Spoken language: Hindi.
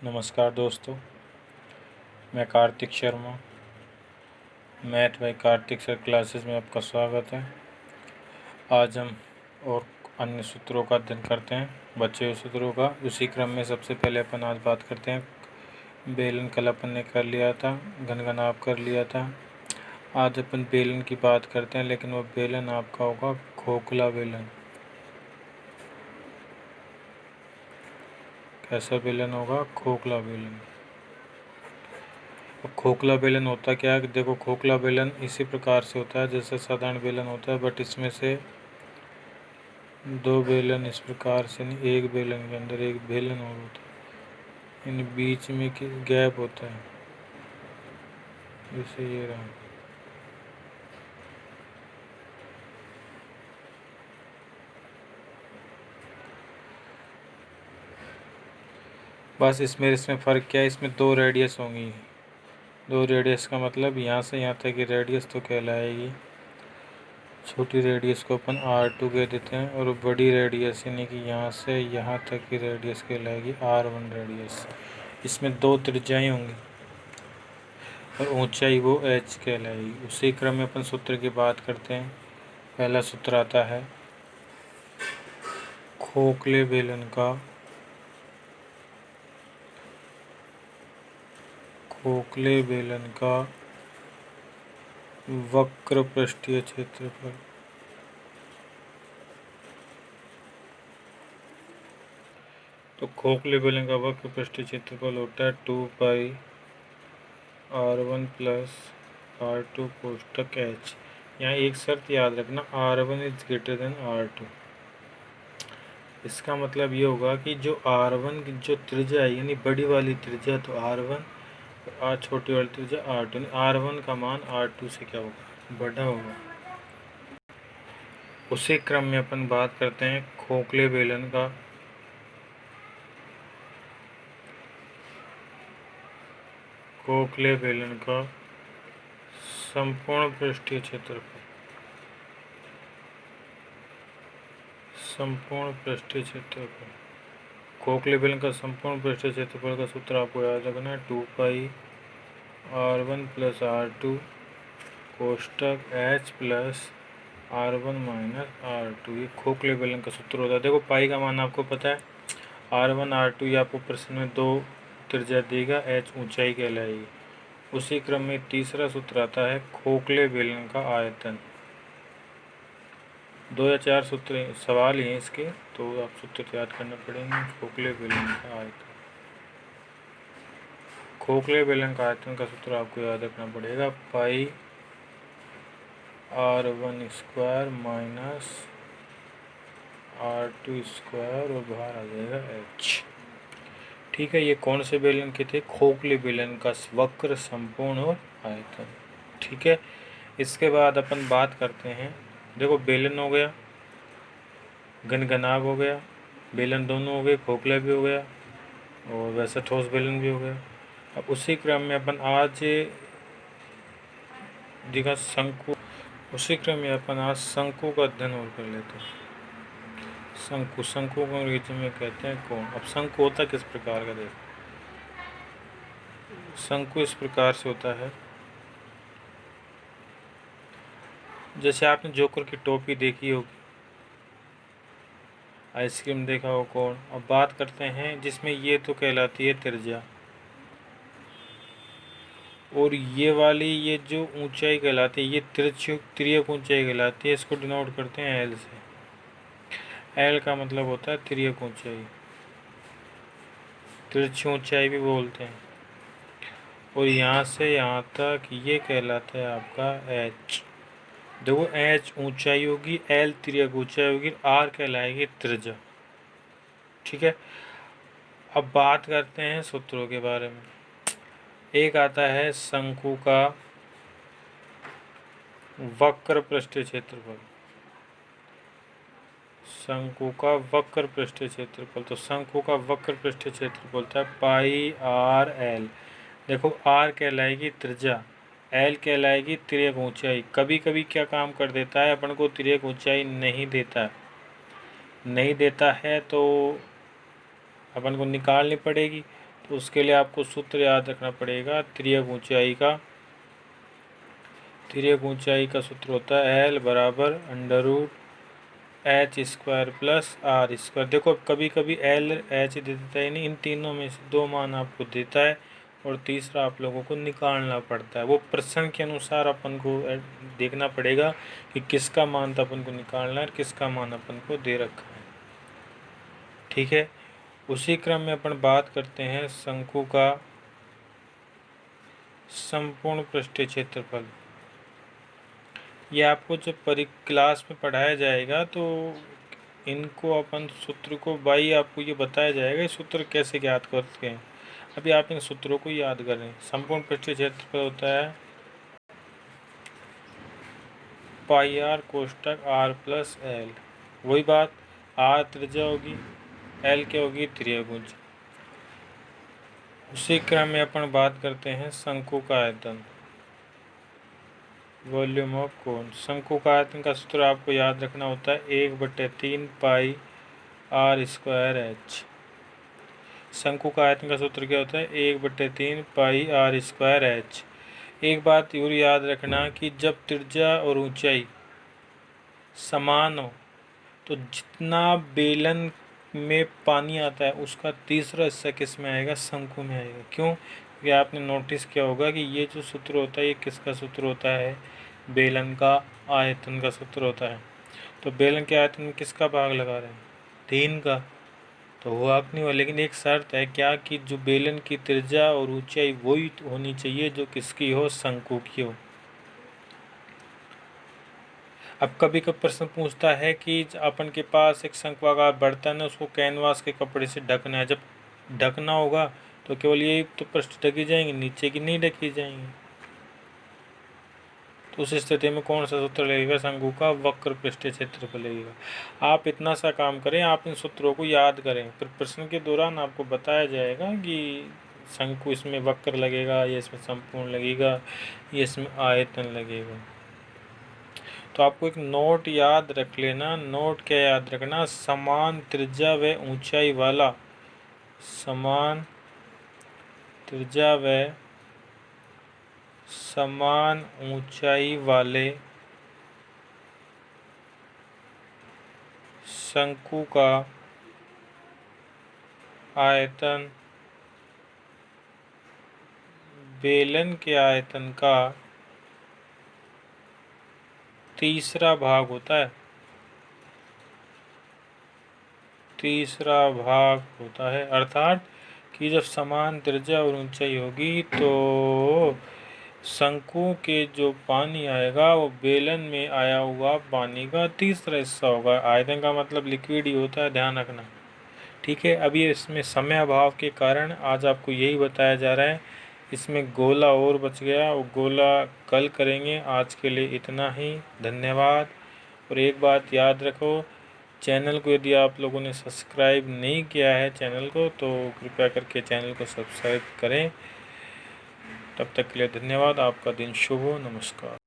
नमस्कार दोस्तों, मैं Kartik Sharma. Math bye Kartik sir classes में आपका स्वागत है। आज हम और अन्य सूत्रों का अध्ययन करते हैं, बचे हुए सूत्रों का। उसी क्रम में सबसे पहले अपन आज बात करते हैं बेलन। कल अपन ने कर लिया था, घनघनाभ कर लिया था। आज अपन बेलन की बात करते हैं, लेकिन वो बेलन आपका होगा खोखला बेलन। कैसा बेलन होगा? खोखला बेलन। अब खोखला बेलन होता क्या है? देखो, खोखला बेलन इसी प्रकार से होता है जैसे साधारण बेलन होता है, बट इसमें से दो बेलन इस प्रकार से नहीं, एक बेलन के अंदर एक बेलन और होता है, इन बीच में गैप होता है, जैसे ये रहा। बस इसमें फ़र्क क्या है? इसमें दो रेडियस होंगी। दो रेडियस का मतलब यहाँ से यहाँ तक की रेडियस तो कहलाएगी। छोटी रेडियस को अपन R2 कह देते हैं, और बड़ी रेडियस यानी कि यहाँ से यहाँ तक की रेडियस कहलाएगी R1 रेडियस। इसमें दो त्रिज्याएं होंगी और ऊंचाई वो h कहलाएगी। उसी क्रम में अपन सूत्र की बात करते हैं। पहला सूत्र आता है खोखले बेलन का वक्र पृष्ठीय क्षेत्रफल। तो खोखले बेलन का वक्र पृष्ठीय क्षेत्रफल होता है 2 पाई R1 प्लस R2 कोष्टक h। यहाँ एक शर्त याद रखना, R1 is greater than R2। इसका मतलब ये होगा कि जो R1 की जो त्रिज्या है, यानी बड़ी वाली त्रिज्या तो R1, और छोटी वाली त्रिज्या R2। R1 का मान R2 से क्या होगा? बड़ा होगा। उसी क्रम में अपन बात करते हैं खोखले बेलन का संपूर्ण पृष्ठीय क्षेत्रफल। खोखले बेलन का संपूर्ण पृष्ठीय क्षेत्रफल का सूत्र आपको याद रखना है 2 पाई R1 plus R2 कोष्टक h plus R1 minus R2। ये खोखले बेलन का सूत्र होता है। देखो, पाई का मान आपको पता है, R1 R2 ये आपको प्रश्न में दो त्रिज्या देगा, h ऊंचाई कहलाएगी। उसी क्रम में तीसरा सूत्र आता है खोखले बेलन का आयतन। 2 या 4 सूत्र सवाल ही हैं इसके, तो आप सूत्र याद करना पड़ेंगे। खोखले बेलन का आयतन, खोखले बेलन का आयतन का सूत्र आपको याद रखना पड़ेगा, पाई R1 square minus R2 square, और बाहर आ जाएगा h। ठीक है, ये कौन से बेलन के थे? खोखले बेलन का वक्र, संपूर्ण और आयतन। ठीक है, इसके बाद अपन बात करते हैं, देखो बेलन हो गया, घनघनाभ हो गया, बेलन दोनों हो गए, खोखला भी हो गया, और वैसा ठोस बेलन भी हो गया। अब उसी क्रम में अपन आज दिखा शंकु, उसी क्रम में अपन आज शंकु का अध्ययन और कर लेते हैं। शंकु को अंग्रेजी में कहते हैं कोण। अब शंकु होता किस प्रकार का? देखो, शंकु इस प्रकार से होता है, जैसे आपने जोकर की टोपी देखी होगी, आइसक्रीम देखा हो, कोण। अब बात करते हैं जिसमें ये तो कहलाती है त्रिज्या, और ये वाली ये जो ऊंचाई कहलाती है, ये तिर्यक ऊंचाई कहलाती है। इसको डिनोट करते हैं एल से। एल का मतलब होता है तिर्यक ऊंचाई, तिरछी ऊंचाई भी बोलते हैं। और यहाँ से यहाँ तक ये कहलाता है आपका एच। देखो, एच ऊंचाई होगी, एल तिर्यक ऊंचाई होगी, आर कहलाएगी त्रिज्या। ठीक है, अब बात करते हैं सूत्रों के बारे में। एक आता है शंकु का वक्र पृष्ठीय क्षेत्रफल। शंकु का वक्र पृष्ठीय क्षेत्रफल, तो शंकु का वक्र पृष्ठीय क्षेत्रफल था पाई आर एल। देखो, आर कहलाएगी त्रिज्या, एल कहलाएगी तिर्यक ऊंचाई। कभी कभी क्या काम कर देता है, अपन को तिर्यक ऊंचाई नहीं देता है तो अपन को निकालनी पड़ेगी। तो उसके लिए आपको सूत्र याद रखना पड़ेगा तिर्यक ऊंचाई का। तिर्यक ऊंचाई का सूत्र होता है L बराबर √h square plus r square. देखो कभी कभी L H दे देता है, नहीं, इन तीनों में से 2 मान आपको देता है और तीसरा आप लोगों को निकालना पड़ता है। वो प्रश्न के अनुसार अपन को देखना पड़ेगा कि किसका मान तो अपन को निकालना है और किसका मान अपन को दे रखा है। ठीक है, उसी क्रम में अपन बात करते हैं शंकु का संपूर्ण पृष्ठीय क्षेत्रफल। ये आपको जब क्लास में पढ़ाया जाएगा तो इनको अपन सूत्र को बाई आपको ये बताया जाएगा ये सूत्र कैसे ज्ञात करते हैं। अभी आप इन सूत्रों को याद करें। संपूर्ण पृष्ठीय क्षेत्रफल होता है पाई आर कोष्टक आर प्लस एल। वही बात, आर त्रिज्या होगी, एल क्या होगी, तिर्यक ऊंचाई। उसी क्रम में अपन बात करते हैं शंकु का आयतन, वॉल्यूम ऑफ कोन। शंकु का आयतन का सूत्र आपको याद रखना होता है 1/3 पाई आर स्क्वायर एच। शंकु का आयतन का सूत्र क्या होता है 1/3 पाई आर स्क्वायर एच। एक बात जरूर याद रखना कि जब त्रिज्या और ऊंचाई समान हो तो जितना बेलन में पानी आता है उसका तीसरा हिस्सा किस में आएगा, शंकु में आएगा। क्यों? क्योंकि आपने नोटिस किया होगा कि ये जो सूत्र होता है ये किसका सूत्र होता है, बेलन का आयतन का सूत्र होता है। तो बेलन के आयतन में किसका भाग लगा रहे हैं, 3 का, तो हुआ नहीं हुआ। लेकिन एक शर्त है क्या कि जो बेलन की त्रिज्या और ऊंचाई वही होनी चाहिए जो किसकी हो, शंकु की हो। अब कभी कभी प्रश्न पूछता है कि अपन के पास एक शंक्वाकार बर्तन है, उसको कैनवास के कपड़े से ढकना है। जब ढकना होगा तो केवल ये तो पृष्ठ ढकी जाएंगे, नीचे की नहीं ढकी जाएंगी। तो उस स्थिति में कौन सा सूत्र लगेगा, शंकु का वक्र पृष्ठीय क्षेत्रफल लगेगा। आप इतना सा काम करें, आप इन सूत्रों को याद करें, फिर प्रश्न के दौरान आपको बताया जाएगा कि शंकु इसमें वक्र लगेगा, ये इसमें संपूर्ण लगेगा, ये इसमें आयतन लगेगा। तो आपको एक नोट याद रख लेना। नोट क्या याद रखना, समान त्रिज्या व ऊंचाई वाला, समान त्रिज्या व समान ऊंचाई वाले शंकु का आयतन बेलन के आयतन का तीसरा भाग होता है, तीसरा भाग होता है। अर्थात कि जब समान त्रिज्या और ऊंचाई होगी तो शंकु के जो पानी आएगा वो बेलन में आया हुआ पानी का तीसरा हिस्सा होगा। आयतन का मतलब लिक्विड ही होता है, ध्यान रखना। ठीक है, अभी इसमें समय अभाव के कारण आज आपको यही बताया जा रहा है। इसमें गोला और बच गया, वो गोला कल करेंगे। आज के लिए इतना ही, धन्यवाद। और एक बात याद रखो, चैनल को यदि आप लोगों ने सब्सक्राइब नहीं किया है चैनल को तो कृपया करके चैनल को सब्सक्राइब करें। तब तक के लिए धन्यवाद। आपका दिन शुभ हो। नमस्कार।